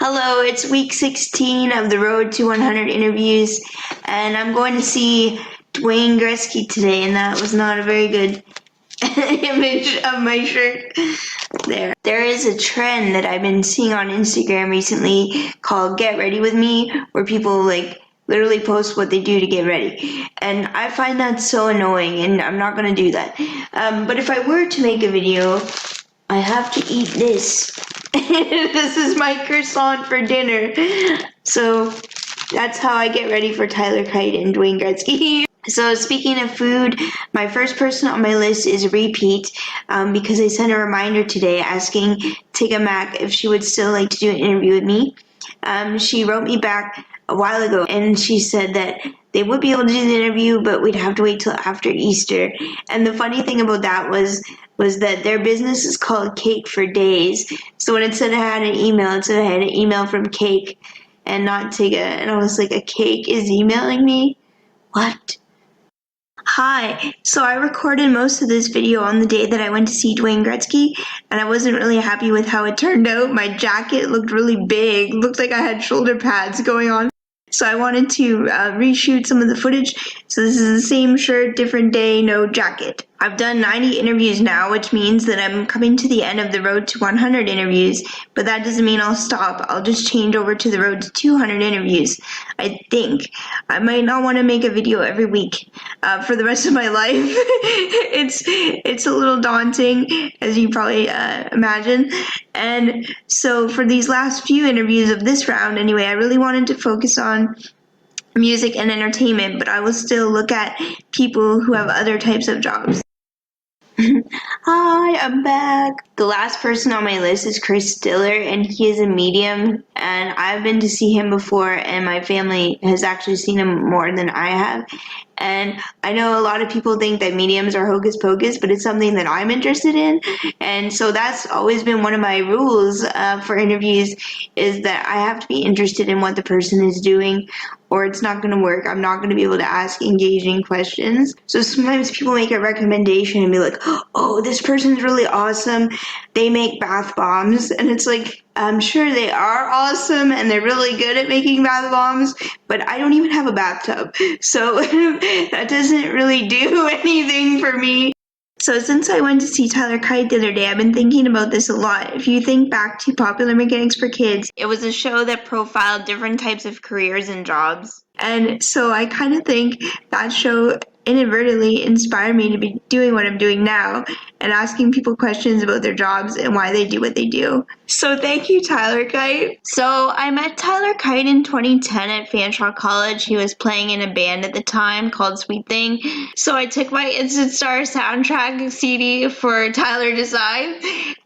Hello, it's week 16 of the Road to 100 interviews, and I'm going to see Dwayne Gretzky today, and that was not a very good image of my shirt there. There is a trend that I've been seeing on Instagram recently called Get Ready With Me, where people literally post what they do to get ready. And I find that so annoying, and I'm not going to do that. But if I were to make a video, I have to eat this. This is my croissant for dinner. So that's how I get ready for Tyler Kite and Dwayne Gretzky. So speaking of food, my first person on my list is Repeat, because I sent a reminder today asking Tigga Mac if she would still like to do an interview with me. She wrote me back a while ago, and she said that they would be able to do the interview, but we'd have to wait till after Easter. And the funny thing about that was that their business is called Cake for Days. So when it said I had an email, it said I had an email from Cake and not Tigga. And I was like, a cake is emailing me? What? Hi, so I recorded most of this video on the day that I went to see Dwayne Gretzky, and I wasn't really happy with how it turned out. My jacket looked really big, looked like I had shoulder pads going on. So I wanted to reshoot some of the footage. So this is the same shirt, different day, no jacket. I've done 90 interviews now, which means that I'm coming to the end of the Road to 100 interviews, but that doesn't mean I'll stop. I'll just change over to the Road to 200 interviews, I think. I might not want to make a video every week for the rest of my life. It's a little daunting, as you probably imagine. And so for these last few interviews of this round, anyway, I really wanted to focus on music and entertainment, but I will still look at people who have other types of jobs. Hi, I'm back. The last person on my list is Chris Stillar, and he is a medium, and I've been to see him before, and my family has actually seen him more than I have. And I know a lot of people think that mediums are hocus pocus, but it's something that I'm interested in. And so that's always been one of my rules for interviews, is that I have to be interested in what the person is doing, or it's not going to work. I'm not going to be able to ask engaging questions. So sometimes people make a recommendation and be like, oh, this person's really awesome. They make bath bombs. And it's like, I'm sure they are awesome and they're really good at making bath bombs, but I don't even have a bathtub. So that doesn't really do anything for me. So since I went to see Tyler Kite the other day, I've been thinking about this a lot. If you think back to Popular Mechanics for Kids, it was a show that profiled different types of careers and jobs. And so I kind of think that show inadvertently inspired me to be doing what I'm doing now and asking people questions about their jobs and why they do what they do. So thank you, Tyler Kite. So I met Tyler Kite in 2010 at Fanshawe College. He was playing in a band at the time called Sweet Thing. So I took my Instant Star soundtrack CD for Tyler to sign,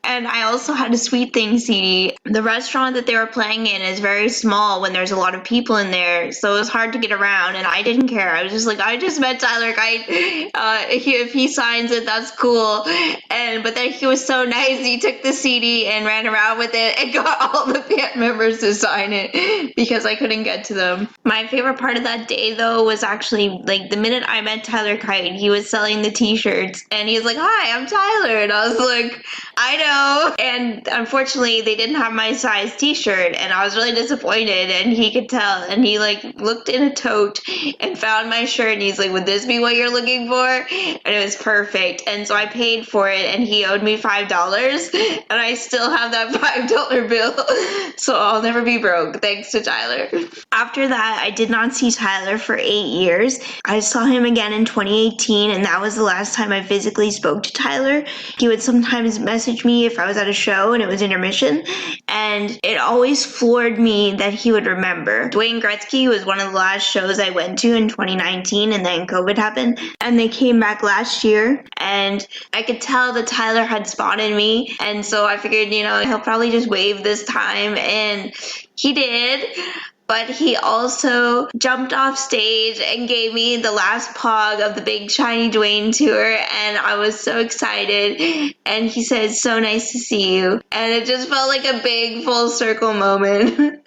and I also had a Sweet Thing CD. The restaurant that they were playing in is very small when there's a lot of people in there, so it was hard to get around, and I didn't care. I was just like, I just met Tyler Kite. If he signs it, that's cool. But then he was so nice, he took the CD and ran around with it and got all the band members to sign it because I couldn't get to them. My favorite part of that day, though, was actually the minute I met Tyler Kite, he was selling the t-shirts, and he was like, hi, I'm Tyler, and I was like, I know. And unfortunately, they didn't have my size t-shirt, and I was really disappointed, and he could tell, and he looked in a tote and found my shirt, and he's like, would this be what you're looking for? And it was perfect. And so I paid for it, and he owed me $5, and I still have that $5 bill, so I'll never be broke, thanks to Tyler. After that, I did not see Tyler for 8 years. I saw him again in 2018, and that was the last time I physically spoke to Tyler. He would sometimes message me if I was at a show and it was intermission, and it always floored me that he would remember. Dwayne Gretzky was one of the last shows I went to in 2019, and then COVID happened, and they came back last year, and I could tell that Tyler had spotted me, and so I figured, he'll probably just wave this time, and he did. But he also jumped off stage and gave me the last pog of the Big Shiny Dwayne tour, and I was so excited. And he said, so nice to see you. And it just felt like a big full circle moment.